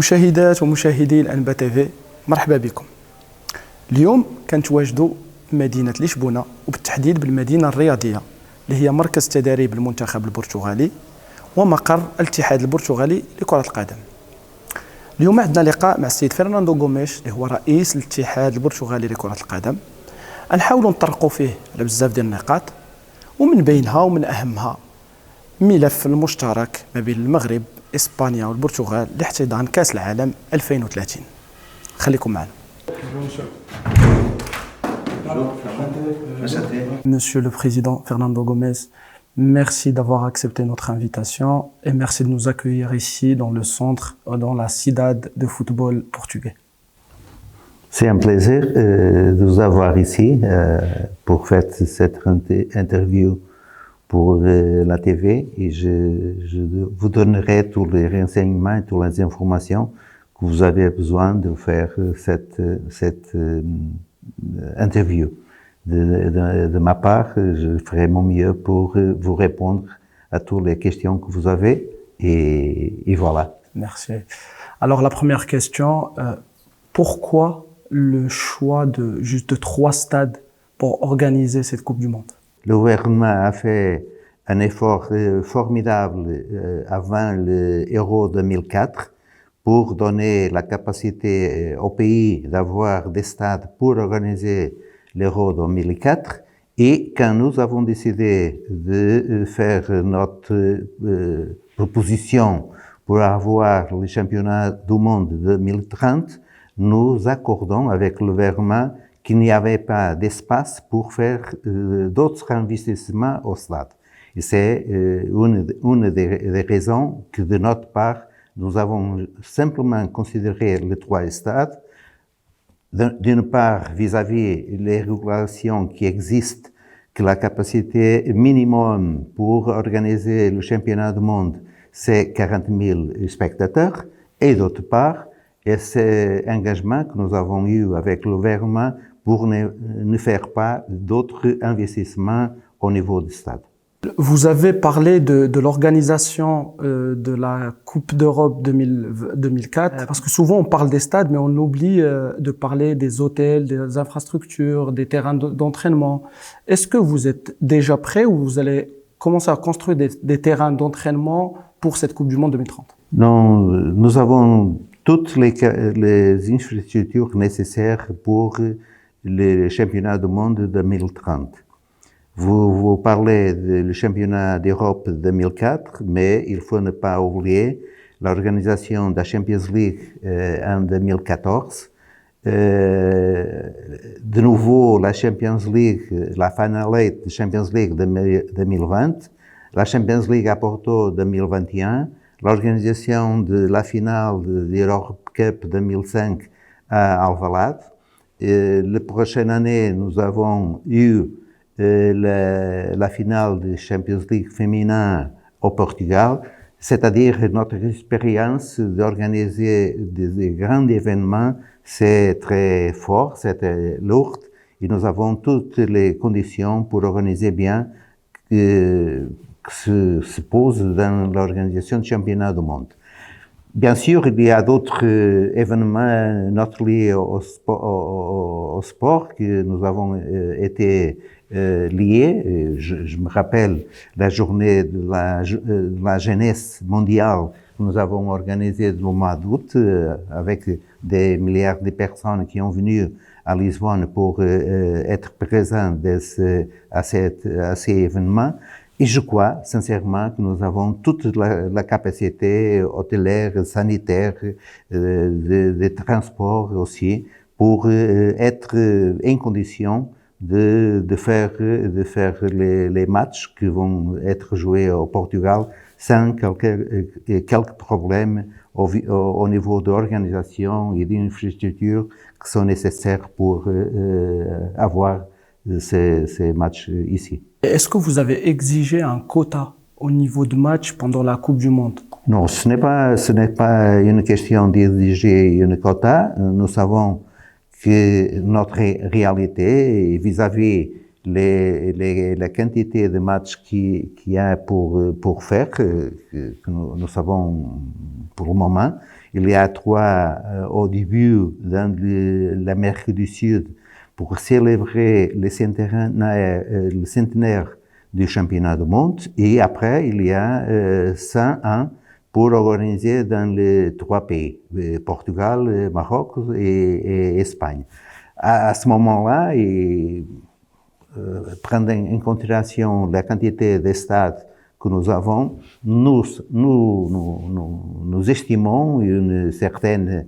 مشاهدات ومشاهدي الأنبا تيفي، مرحبا بكم. اليوم كنتواجدوا بمدينة لشبونة وبالتحديد بالمدينة الرياضية اللي هي مركز تدريب المنتخب البرتغالي ومقر الاتحاد البرتغالي لكرة القدم. اليوم عندنا لقاء مع السيد فرناندو غوميش اللي هو رئيس الاتحاد البرتغالي لكرة القدم. نحاولوا نطرقوا فيه على بزاف ديال النقاط، ومن بينها ومن أهمها ملف المشترك ما بين المغرب إسبانيا والبرتغال لاحتضان كأس العالم 2030. خليكم معنا. Monsieur le Président Fernando Gomes, merci d'avoir accepté notre invitation et merci de nous accueillir ici dans le centre, dans la Cidade de football portugais. C'est un plaisir de vous avoir ici pour faire cette interview pour la TV et je vous donnerai tous les renseignements et toutes les informations que vous avez besoin de faire cette interview. De ma part, je ferai mon mieux pour vous répondre à toutes les questions que vous avez et voilà. Merci. Alors la première question, pourquoi le choix de juste 3 stades pour organiser cette Coupe du Monde? Le gouvernement a fait un effort formidable avant l'Euro 2004 pour donner la capacité au pays d'avoir des stades pour organiser l'Euro 2004. Et quand nous avons décidé de faire notre proposition pour avoir le championnat du monde 2030, nous accordons avec le gouvernement qu'il n'y avait pas d'espace pour faire d'autres investissements au stade. Et c'est une des raisons que de notre part, nous avons simplement considéré les 3 stades. D'une part, vis-à-vis les régulations qui existent, que la capacité minimum pour organiser le championnat du monde, c'est 40 000 spectateurs. Et d'autre part, et c'est engagement que nous avons eu avec le gouvernement pour ne faire pas d'autres investissements au niveau du stade. Vous avez parlé de l'organisation de la Coupe d'Europe 2004, parce que souvent on parle des stades, mais on oublie de parler des hôtels, des infrastructures, des terrains d'entraînement. Est-ce que vous êtes déjà prêt ou vous allez commencer à construire des terrains d'entraînement pour cette Coupe du Monde 2030? Non, nous avons toutes les infrastructures nécessaires pour le championnat du monde 2030. Vous parlez du championnat d'Europe 2004, mais il faut ne pas oublier l'organisation de la Champions League en 2014. De nouveau, la Champions League, la Final 8 de Champions League 2020, la Champions League à Porto 2021, l'organisation de la finale de l'Europe Cup 2005 à Alvalade. La prochaine année, nous avons eu la finale de Champions League féminin au Portugal, c'est-à-dire notre expérience d'organiser des grands événements, c'est très fort, c'est très lourd, et nous avons toutes les conditions pour organiser bien que se pose dans l'organisation du championnat du monde. Bien sûr, il y a d'autres événements not liés au sport que nous avons été liés. Je me rappelle la journée de la jeunesse mondiale que nous avons organisée le mois d'août avec des milliards de personnes qui ont venu à Lisbonne pour être présents à ces événements. Et je crois sincèrement que nous avons toute la capacité hôtelière, sanitaire, de transport aussi, pour être en condition de faire les matchs qui vont être joués au Portugal sans quelques problèmes au niveau de l'organisation et d'infrastructures qui sont nécessaires pour avoir ces matchs ici. Est-ce que vous avez exigé un quota au niveau de match pendant la Coupe du Monde? Non, ce n'est pas une question d'exiger un quota. Nous savons que notre réalité vis-à-vis la quantité de matchs qu'il y a pour faire, que nous savons pour le moment, Il y a 3 au début dans l'Amérique du Sud pour célébrer le centenaire du championnat du monde. Et après, il y a 101 pour organiser dans les 3 pays, Portugal, Maroc et Espagne. À ce moment-là, et prendre en considération la quantité de stades que nous avons, nous estimons une certaine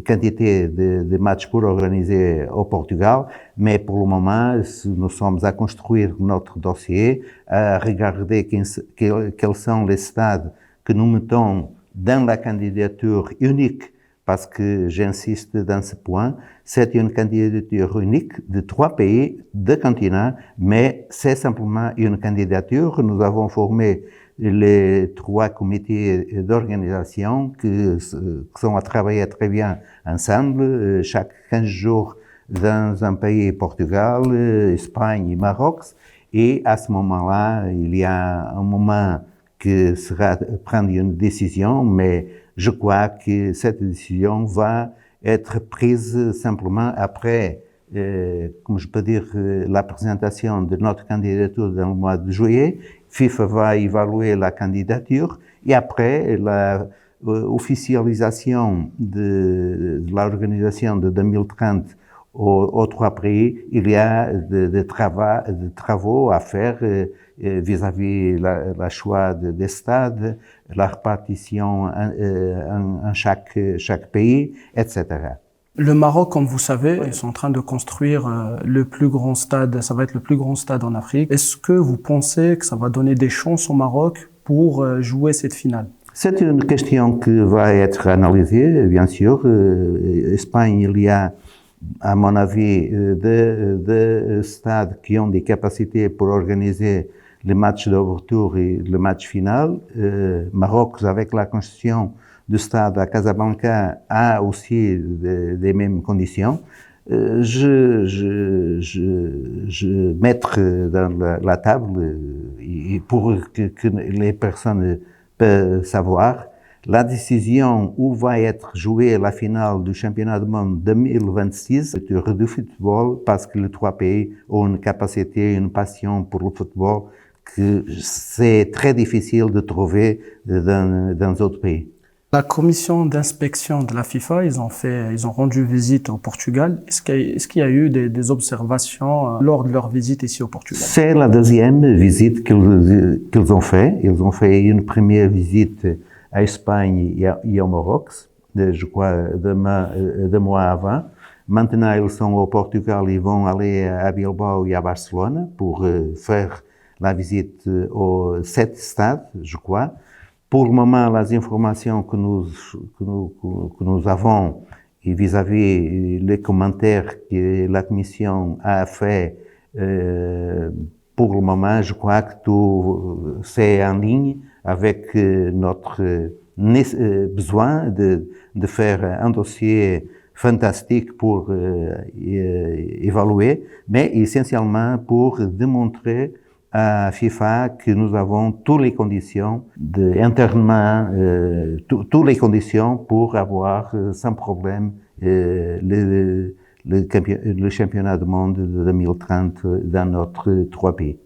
quantité de matchs pour organiser au Portugal, mais pour le moment, nous sommes à construire notre dossier, à regarder quels sont les stades que nous mettons dans la candidature unique, parce que j'insiste dans ce point, c'est une candidature unique de 3 pays, 2 continents, mais c'est simplement une candidature. Nous avons formé les 3 comités d'organisation qui sont à travailler très bien ensemble, chaque 15 jours dans un pays, Portugal, Espagne et Maroc. Et à ce moment-là, il y a un moment que sera prendre une décision, mais je crois que cette décision va être prise simplement après, comme je peux dire, la présentation de notre candidature dans le mois de juillet. FIFA va évaluer la candidature et après la officialisation de l'organisation de 2030 aux 3 pays, il y a des travaux à faire vis-à-vis la choix des stades, la répartition en chaque pays, etc. Le Maroc, comme vous savez, ils sont en train de construire le plus grand stade, ça va être le plus grand stade en Afrique. Est-ce que vous pensez que ça va donner des chances au Maroc pour jouer cette finale? C'est une question qui va être analysée, bien sûr. Espagne, il y a, à mon avis, des stades qui ont des capacités pour organiser les matchs d'ouverture et le match final. Maroc, avec la construction du stade à Casablanca, a aussi des mêmes conditions. Je mettre dans la table, et pour que les personnes peuvent savoir, la décision où va être jouée la finale du championnat du monde 2026 du football, parce que les 3 pays ont une capacité, une passion pour le football que c'est très difficile de trouver dans d'autres pays. La commission d'inspection de la FIFA, ils ont rendu visite au Portugal. Est-ce qu'il y a eu des observations lors de leur visite ici au Portugal? C'est la 2e visite qu'ils ont fait. Ils ont fait une première visite à Espagne et au Maroc, je crois 2 mois avant. Maintenant, ils sont au Portugal, ils vont aller à Bilbao et à Barcelone pour faire la visite aux 7 stades, je crois. Pour le moment, les informations que nous avons et vis-à-vis les commentaires que la Commission a fait, pour le moment, je crois que tout c'est en ligne avec notre besoin de faire un dossier fantastique pour évaluer, mais essentiellement pour démontrer à FIFA que nous avons toutes les conditions internement, toutes les conditions pour avoir sans problème le championnat du monde de 2030 dans notre 3 pays.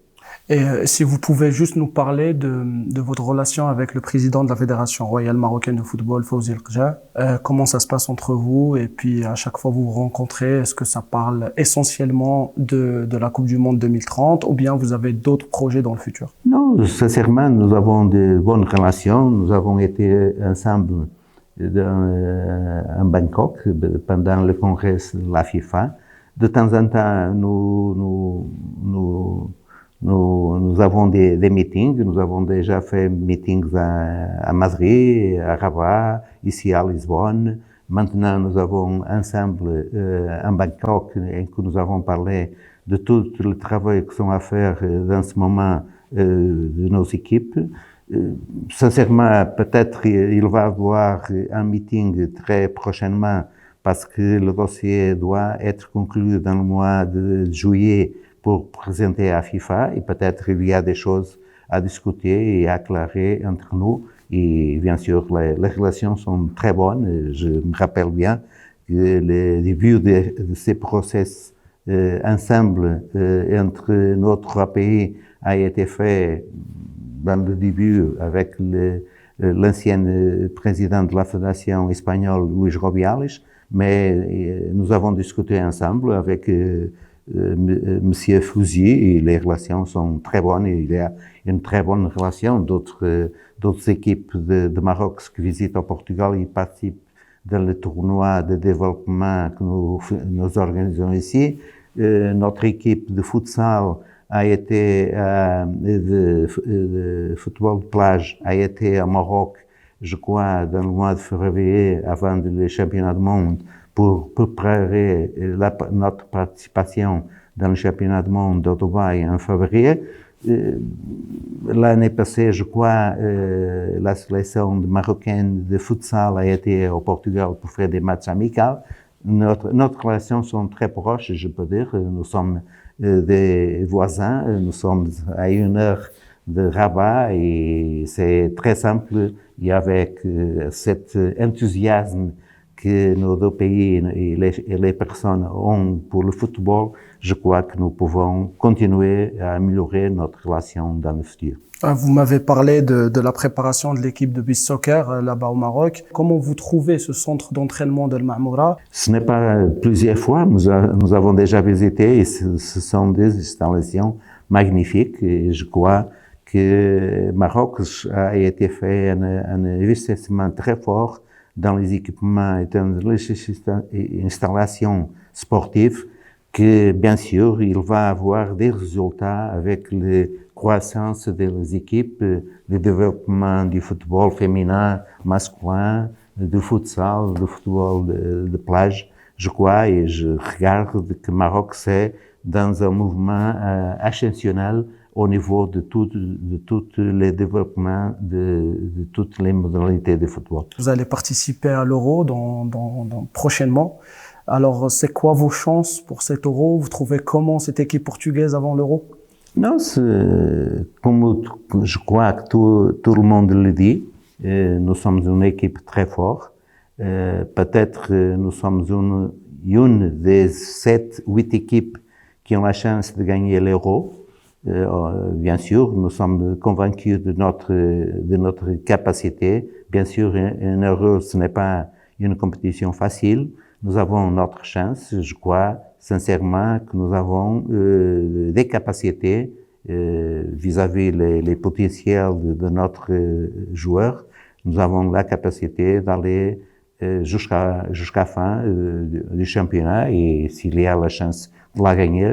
Et si vous pouvez juste nous parler de votre relation avec le président de la Fédération royale marocaine de football, Fawzi El Kja, comment ça se passe entre vous et puis à chaque fois vous vous rencontrez, est-ce que ça parle essentiellement de la Coupe du Monde 2030 ou bien vous avez d'autres projets dans le futur? Non, sincèrement, nous avons de bonnes relations. Nous avons été ensemble en Bangkok pendant le congrès de la FIFA. De temps en temps, nous avons des meetings. Nous avons déjà fait meetings à Madrid, à Rabat, ici à Lisbonne. Maintenant, nous avons ensemble en Bangkok, et que nous avons parlé de tout le travail qui sont à faire dans ce moment de nos équipes. Sincèrement, peut-être il va y avoir un meeting très prochainement parce que le dossier doit être conclu dans le mois de juillet pour présenter à FIFA et peut-être il y a des choses à discuter et à aclarer entre nous Et bien sûr, les relations sont très bonnes. Je me rappelle bien que le début de ces process ensemble entre nos trois pays a été fait dans le début avec l'ancien président de la Fédération espagnole, Luis Rubiales, mais nous avons discuté ensemble avec Monsieur Fouzi et les relations sont très bonnes. Et il y a une très bonne relation d'autres équipes de Maroc qui visitent au Portugal et participent dans le tournoi de développement que nous organisons ici. Notre équipe de futsal a été de football de plage a été à Maroc, je crois, dans le mois de février avant le championnat du monde pour préparer notre participation dans le championnat du monde de Dubaï en février. L'année passée, je crois, la sélection marocaine de futsal a été au Portugal pour faire des matchs amicaux. Notre relations sont très proches, je peux dire. Nous sommes des voisins, nous sommes à 1 heure de Rabat et c'est très simple. Et avec cet enthousiasme que nos deux pays et les personnes ont pour le football, je crois que nous pouvons continuer à améliorer notre relation dans le futur. Vous m'avez parlé de la préparation de l'équipe de beach soccer là-bas au Maroc. Comment vous trouvez ce centre d'entraînement de Mamoura? Ce n'est pas plusieurs fois, nous avons déjà visité et ce sont des installations magnifiques et je crois que Maroc a été fait un investissement très fort dans les équipements et dans les installations sportives que, bien sûr, il va avoir des résultats avec la croissance des équipes, le développement du football féminin, masculin, du futsal, du football de plage. Je crois et je regarde que Maroc, c'est dans un mouvement ascensionnel au niveau de tout les développements de toutes les modalités de football. Vous allez participer à l'Euro prochainement. Alors, c'est quoi vos chances pour cet Euro? Vous trouvez comment cette équipe portugaise avant l'Euro? Non, comme je crois que tout le monde le dit, nous sommes une équipe très forte. Peut-être nous sommes une des 7-8 équipes qui ont la chance de gagner l'Euro. Bien sûr, nous sommes convaincus de notre capacité. Bien sûr, un Euro, ce n'est pas une compétition facile. Nous avons notre chance. Je crois sincèrement que nous avons des capacités vis-à-vis les potentiels de notre joueur. Nous avons la capacité d'aller jusqu'à fin du championnat et s'il y a la chance de la gagner,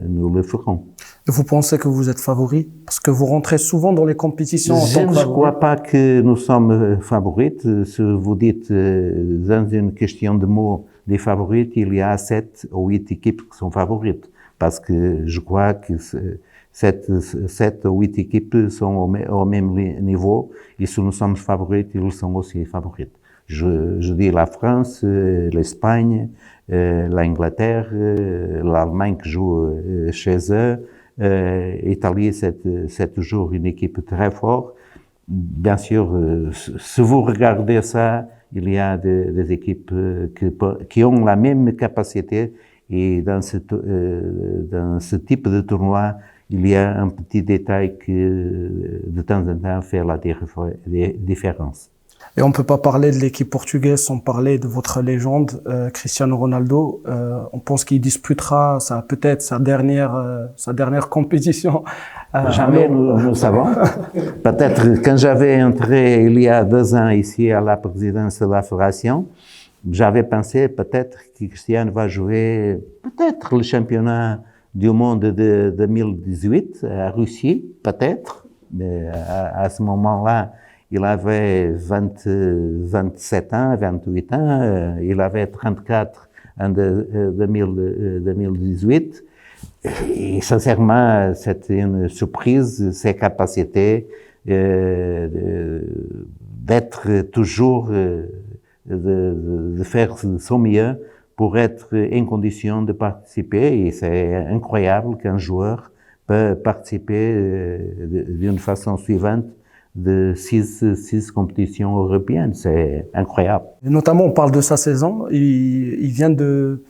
nous le ferons. Et vous pensez que vous êtes favori? Parce que vous rentrez souvent dans les compétitions en tant que favori. Je ne crois pas que nous sommes favorites. Si vous dites dans une question de mots des favorites, il y a 7 ou 8 équipes qui sont favorites. Parce que je crois que 7 ou 8 équipes sont au même niveau. Et si nous sommes favorites, ils sont aussi favorites. Je dis la France, l'Espagne, l'Angleterre, l'Allemagne qui joue chez eux, l'Italie, c'est toujours une équipe très forte. Bien sûr, si vous regardez ça, il y a des équipes qui ont la même capacité et dans ce type de tournoi, il y a un petit détail qui, de temps en temps, fait la différence. Et on peut pas parler de l'équipe portugaise sans parler de votre légende, Cristiano Ronaldo. On pense qu'il disputera peut-être sa dernière compétition. Jamais nous savons. Peut-être quand j'avais entré il y a 2 ans ici à la présidence de la fédération, j'avais pensé peut-être que Cristiano va jouer peut-être le championnat du monde de 2018 à Russie, peut-être. Mais à ce moment-là, il avait 27 ans, 28 ans, il avait 34 en 2018. Et sincèrement, c'était une surprise, ses capacités d'être toujours, de faire son mieux pour être en condition de participer. Et c'est incroyable qu'un joueur peut participer d'une façon suivante de six compétitions européennes. C'est incroyable. Et notamment, on parle de sa saison. Il vient de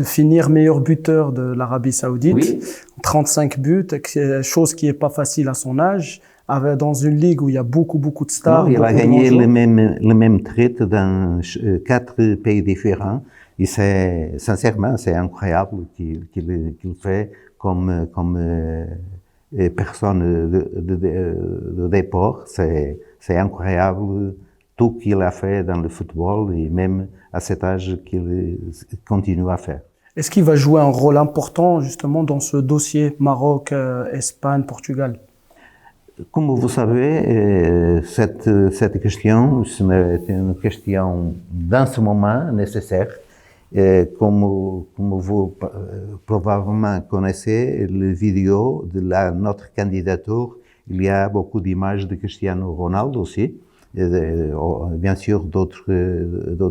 finir meilleur buteur de l'Arabie Saoudite. Oui. 35 buts, chose qui n'est pas facile à son âge. Dans une ligue où il y a beaucoup de stars. Non, il a gagné le même titre dans 4 pays différents. Et sincèrement, c'est incroyable qu'il fait comme personne de départ. C'est incroyable tout qu'il a fait dans le football et même à cet âge qu'il continue à faire. Est-ce qu'il va jouer un rôle important justement dans ce dossier Maroc, Espagne, Portugal? Comme vous savez, cette question, c'est une question dans ce moment nécessaire. Comme vous probablement connaissez la vidéo de notre candidature, il y a beaucoup d'images de Cristiano Ronaldo aussi, bien sûr d'autres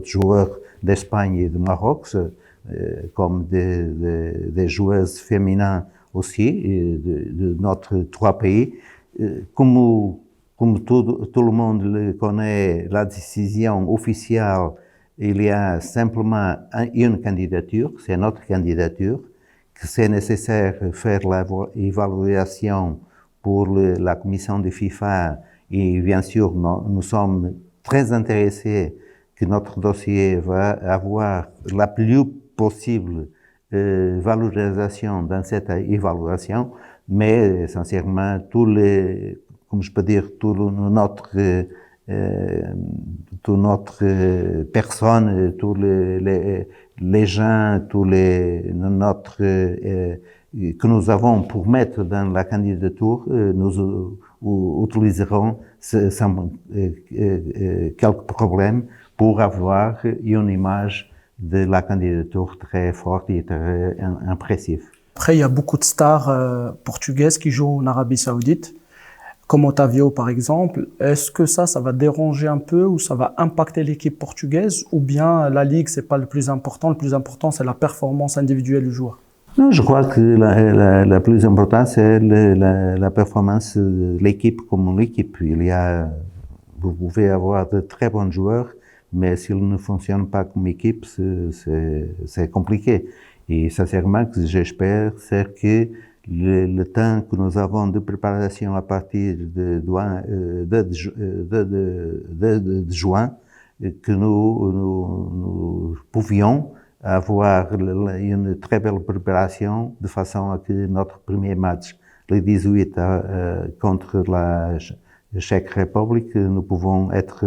joueurs d'Espagne et de Maroc, comme des joueuses féminines aussi de notre 3 pays. Comme tout le monde le connaît, la décision officielle, il y a simplement une candidature, c'est notre candidature, que c'est nécessaire de faire l'évaluation pour la commission de FIFA et bien sûr nous sommes très intéressés que notre dossier va avoir la plus possible valorisation dans cette évaluation, mais sincèrement comme je peux dire, toute notre personne, tous les gens, que nous avons pour mettre dans la candidature, nous utiliserons quelques problèmes pour avoir une image de la candidature très forte et très impressive. Après, il y a beaucoup de stars portugaises qui jouent en Arabie Saoudite, comme Otavio par exemple. Est-ce que ça va déranger un peu ou ça va impacter l'équipe portugaise, ou bien la Ligue, c'est pas le plus important c'est la performance individuelle du joueur? Non, je crois que la plus importante, c'est la performance de l'équipe comme l'équipe. Vous pouvez avoir de très bons joueurs, mais s'ils ne fonctionnent pas comme équipe, c'est compliqué. Et sincèrement, ce que j'espère, c'est que le temps que nous avons de préparation à partir de juin, que nous pouvions avoir une très belle préparation de façon à que notre premier match, le 18 contre la Tchèque République, nous pouvons être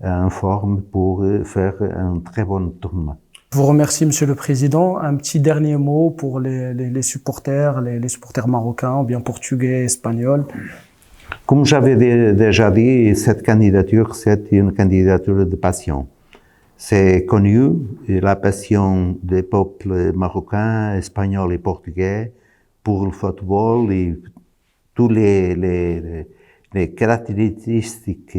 en forme pour faire un très bon tournoi. Je vous remercie, Monsieur le Président. Un petit dernier mot pour les supporters, les supporters marocains, ou bien portugais, espagnols. Comme j'avais déjà dit, cette candidature, c'est une candidature de passion. C'est connu, la passion des peuples marocains, espagnols et portugais pour le football et tous les caractéristiques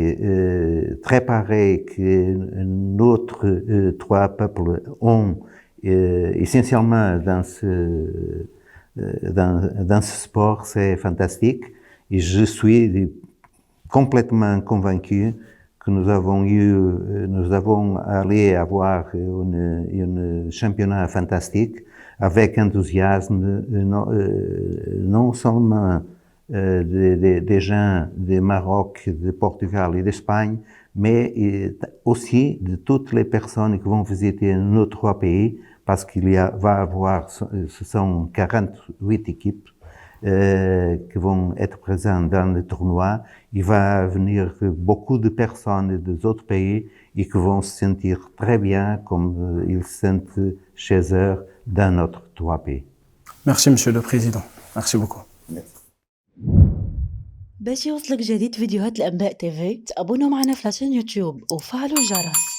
très pareilles que notre 3 peuples ont essentiellement dans ce sport, c'est fantastique. Et je suis complètement convaincu que nous avons allé avoir un championnat fantastique avec enthousiasme, non seulement des gens du Maroc, de Portugal et d'Espagne, mais aussi de toutes les personnes qui vont visiter nos 3 pays, parce va avoir, ce sont 48 équipes qui vont être présentes dans le tournoi. Il va venir beaucoup de personnes des autres pays et qui vont se sentir très bien comme ils se sentent chez eux dans notre 3 pays. Merci, Monsieur le Président. Merci beaucoup. باش يوصلك جديد فيديوهات الأنباء تيفي تابونوا معنا في لاشين يوتيوب وفعلوا الجرس.